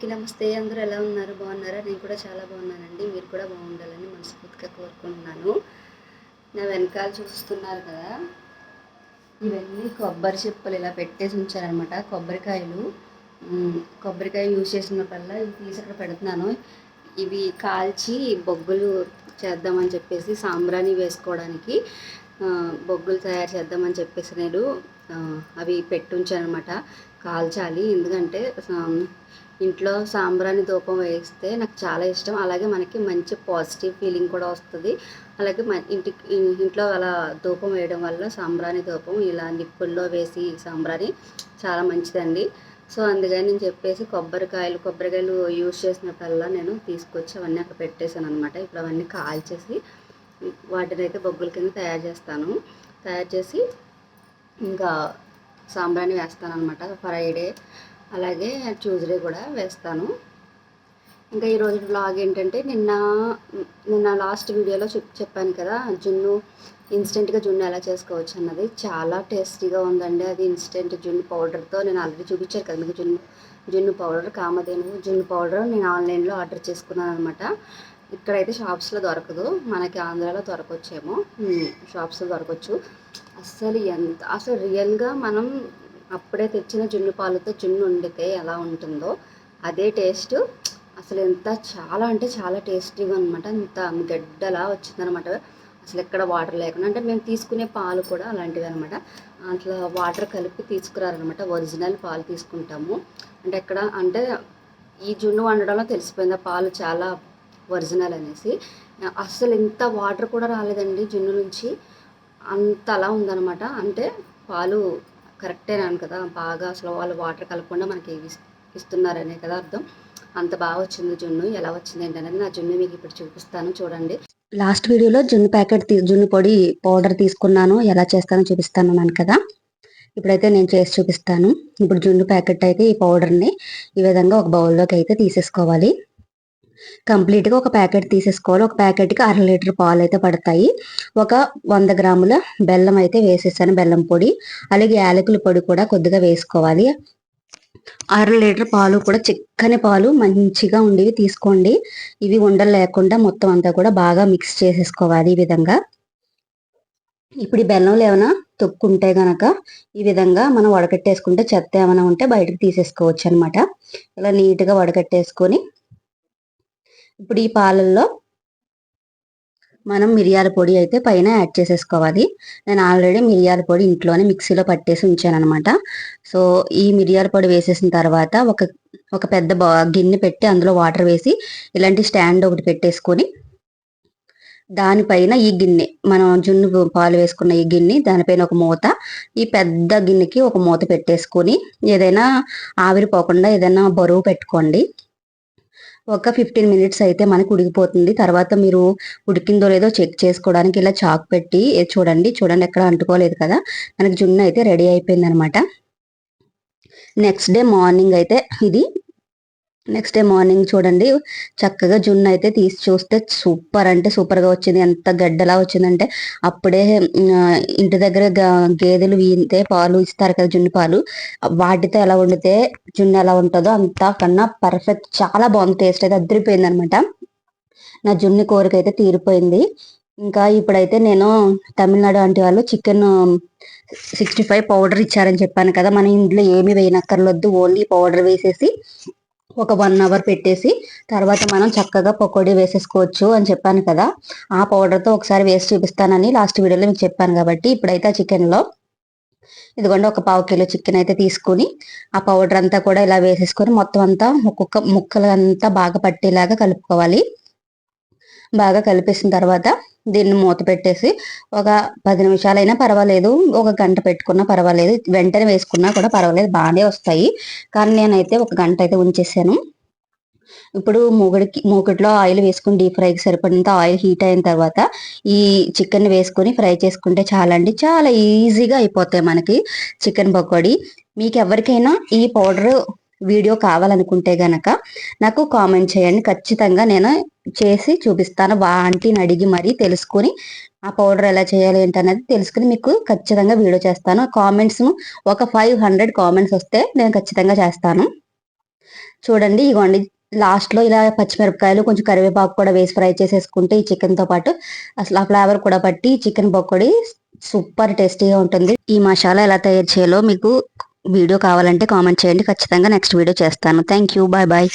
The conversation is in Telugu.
అందరికీ నమస్తే. అందరూ ఎలా ఉన్నారు? బాగున్నారా? నేను కూడా చాలా బాగున్నానండి. మీరు కూడా బాగుండాలని మనస్ఫూర్తిగా కోరుకుంటున్నాను. నా వెనకాల చూస్తున్నారు కదా, ఇవన్నీ కొబ్బరి చిప్పలు ఇలా పెట్టేసి ఉంచారనమాట. కొబ్బరికాయ యూజ్ చేసినప్పుడల్లా ఇవి తీసి అక్కడ పెడుతున్నాను. ఇవి కాల్చి బొగ్గులు చేద్దామని చెప్పేసి, సాంబ్రాణి వేసుకోవడానికి బొగ్గులు తయారు చేద్దామని చెప్పేసి నేను అవి పెట్టుంచానమాట. కాల్చాలి, ఎందుకంటే ఇంట్లో సాంబ్రాణి ధూపం వేస్తే నాకు చాలా ఇష్టం. అలాగే మనకి మంచి పాజిటివ్ ఫీలింగ్ కూడా వస్తుంది. అలాగే ఇంట్లో అలా ధూపం వేయడం వల్ల సాంబ్రాణి ధూపం ఇలా నిప్పుల్లో వేసి సాంబ్రాణి చాలా మంచిదండి. సో అందుకని నేను చెప్పేసి కొబ్బరికాయలు యూజ్ చేసినప్పుడల్లా నేను తీసుకొచ్చి అవన్నీ అక్కడ పెట్టేశాను అనమాట. ఇప్పుడు అవన్నీ కాల్చేసి వాటిని అయితే బొగ్గుల కింద తయారు చేసి ఇంకా సాంబ్రాణి వేస్తాను అనమాట. ఫ్రైడే అలాగే ట్యూస్డే కూడా వేస్తాను. ఇంకా ఈరోజు వ్లాగ్ ఏంటంటే, నిన్న లాస్ట్ వీడియోలో చెప్పాను కదా, ఇన్స్టెంట్గా జున్ను ఎలా చేసుకోవచ్చు అన్నది. చాలా టేస్టీగా ఉందండి. అది ఇన్స్టెంట్ జున్ను పౌడర్తో నేను ఆల్రెడీ చూపించాను కదా మీకు. జున్ను పౌడర్, కామధేను జున్ను పౌడర్ నేను ఆన్లైన్లో ఆర్డర్ చేసుకున్నాను అనమాట. ఇక్కడైతే షాప్స్లో దొరకదు, మనకి ఆంధ్రాలో దొరకొచ్చేమో, షాప్స్లో దొరకవచ్చు. అసలు రియల్గా మనం అప్పుడే తెచ్చిన జున్ను పాలతో జున్ను వండితే ఎలా ఉంటుందో అదే టేస్ట్. అసలు చాలా అంటే చాలా టేస్టీగా అనమాట. అంత గడ్డలా వచ్చిందనమాట. అసలు ఎక్కడ వాటర్ లేకుండా, అంటే మేము తీసుకునే పాలు కూడా అలాంటివి అనమాట. అట్లా వాటర్ కలిపి తీసుకురారనమాట. ఒరిజినల్ పాలు తీసుకుంటాము. అంటే ఈ జున్ను వండడంలో తెలిసిపోయింది ఆ పాలు చాలా ఒరిజినల్ అనేసి. అసలు ఇంత వాటర్ కూడా రాలేదండి జున్ను నుంచి, అంతలా ఉందనమాట. అంటే పాలు కరెక్టేనాను కదా, బాగా అసలు వాళ్ళు వాటర్ కలపకుండా మనకి ఇస్తున్నారనే కదా అర్థం. అంత బాగా వచ్చింది జున్ను. ఎలా వచ్చింది ఏంటనేది నా జున్ను మీకు ఇప్పుడు చూపిస్తాను, చూడండి. లాస్ట్ వీడియోలో జున్ను పొడి పౌడర్ తీసుకున్నాను, ఎలా చేస్తానో చూపిస్తాను కదా. ఇప్పుడైతే నేను చేసి చూపిస్తాను. ఇప్పుడు జున్ను ప్యాకెట్ అయితే ఈ పౌడర్ని ఈ విధంగా ఒక బౌల్లోకి అయితే తీసేసుకోవాలి. కంప్లీట్గా ఒక ప్యాకెట్ తీసేసుకోవాలి. ఒక ప్యాకెట్కి 1/2 లీటర్ పాలు అయితే పడతాయి. ఒక 100 గ్రాముల బెల్లం అయితే వేసేసాను, బెల్లం పొడి. అలాగే యాలకుల పొడి కూడా కొద్దిగా వేసుకోవాలి. 1/2 లీటర్ పాలు కూడా చిక్కని పాలు మంచిగా ఉండేవి తీసుకోండి. ఇవి ఉండలు లేకుండా మొత్తం అంతా కూడా బాగా మిక్స్ చేసేసుకోవాలి ఈ విధంగా. ఇప్పుడు ఈ బెల్లంలో ఏమైనా తొక్కుంటే గనక ఈ విధంగా మనం వడకట్టేసుకుంటే చెత్త ఏమైనా ఉంటే బయటకు తీసేసుకోవచ్చు అనమాట. ఇలా నీట్గా వడకట్టేసుకొని ఇప్పుడు ఈ పాలల్లో మనం మిరియాల పొడి అయితే పైన యాడ్ చేసేసుకోవాలి. నేను ఆల్రెడీ మిరియాల పొడి ఇంట్లోనే మిక్సీలో పట్టేసి ఉంచాను అనమాట. సో ఈ మిరియాల పొడి వేసేసిన తర్వాత ఒక పెద్ద గిన్నె పెట్టి అందులో వాటర్ వేసి ఇలాంటి స్టాండ్ ఒకటి పెట్టేసుకొని దానిపైన ఈ గిన్నె, మనం జున్ను పాలు వేసుకున్న ఈ గిన్నె, దానిపైన ఒక మూత, ఈ పెద్ద గిన్నెకి ఒక మూత పెట్టేసుకొని ఏదైనా ఆవిరిపోకుండా ఏదైనా బరువు పెట్టుకోండి. ఒక 15 మినిట్స్ అయితే మనకు ఉడికిపోతుంది. తర్వాత మీరు ఉడికిందో లేదో చెక్ చేసుకోవడానికి ఇలా చాకు పెట్టి చూడండి ఎక్కడ అంటుకోలేదు కదా. మనకి జున్ను అయితే రెడీ అయిపోయింది అనమాట. నెక్స్ట్ డే మార్నింగ్ చూడండి, చక్కగా జున్ను అయితే తీసి చూస్తే సూపర్ అంటే సూపర్గా వచ్చింది. ఎంత గడ్డలా వచ్చిందంటే, అప్పుడే ఇంటి దగ్గర గేదెలు వీంతే పాలు ఇస్తారు కదా, జున్ను పాలు, వాటితో ఎలా వండితే జున్ను ఎలా ఉంటుందో అంతకన్నా పర్ఫెక్ట్, చాలా బాగుంది. టేస్ట్ అయితే అదిరిపోయింది అనమాట. నా జున్ను కోరిక అయితే తీరిపోయింది. ఇంకా ఇప్పుడైతే నేను తమిళనాడు ఆంటీ వాళ్ళు చికెన్ 65 పౌడర్ ఇచ్చారని చెప్పాను కదా. మన ఇంట్లో ఏమి వేయనక్కర్లొద్దు, ఓన్లీ పౌడర్ వేసేసి ఒక 1 అవర్ పెట్టేసి తర్వాత మనం చక్కగా పకోడీ వేసేసుకోవచ్చు అని చెప్పాను కదా. ఆ పౌడర్తో ఒకసారి వేసి చూపిస్తానని లాస్ట్ వీడియోలో మీకు చెప్పాను. కాబట్టి ఇప్పుడైతే ఆ చికెన్లో ఇదిగోండి ఒక 1/2 కిలో చికెన్ అయితే తీసుకుని ఆ పౌడర్ అంతా కూడా ఇలా వేసేసుకొని మొత్తం అంతా ఒక్కొక్క ముక్కలంతా బాగా పట్టేలాగా కలుపుకోవాలి. బాగా కలిపేసిన తర్వాత దీన్ని మూత పెట్టేసి ఒక 10 నిమిషాలైనా పర్వాలేదు, ఒక గంట పెట్టుకున్నా పర్వాలేదు, వెంటనే వేసుకున్నా కూడా పర్వాలేదు, బాగానే వస్తాయి. కానీ నేనైతే ఒక గంట అయితే ఉంచేసాను. ఇప్పుడు మూగడిలో ఆయిల్ వేసుకుని డీప్ ఫ్రైకి సరిపడినంత ఆయిల్ హీట్ అయిన తర్వాత ఈ చికెన్ వేసుకొని ఫ్రై చేసుకుంటే చాలా అండి, చాలా ఈజీగా అయిపోతాయి మనకి చికెన్ పకోడీ. మీకు ఎవరికైనా ఈ పౌడర్ వీడియో కావాలనుకుంటే గనక నాకు కామెంట్ చేయండి, ఖచ్చితంగా నేను చేసి చూపిస్తాను. ఆంటీని అడిగి మరీ తెలుసుకొని ఆ పౌడర్ ఎలా చేయాలి ఏంటనేది తెలుసుకుని మీకు ఖచ్చితంగా వీడియో చేస్తాను. కామెంట్స్ ఒక 500 కామెంట్స్ వస్తే నేను ఖచ్చితంగా చేస్తాను. చూడండి ఇగోండి, లాస్ట్ లో ఇలా పచ్చిమిరపకాయలు కొంచెం కరివేపాకు కూడా వేసి ఫ్రై చేసేసుకుంటే ఈ చికెన్ తో పాటు అసలు ఆ ఫ్లేవర్ కూడా పట్టి చికెన్ పకోడీ సూపర్ టేస్టీగా ఉంటుంది. ఈ మసాలా ఎలా తయారు చేయాలో మీకు వీడియో కావాలంటే కామెంట్ చేయండి, ఖచ్చితంగా నెక్స్ట్ వీడియో చేస్తాను. Thank you, bye bye.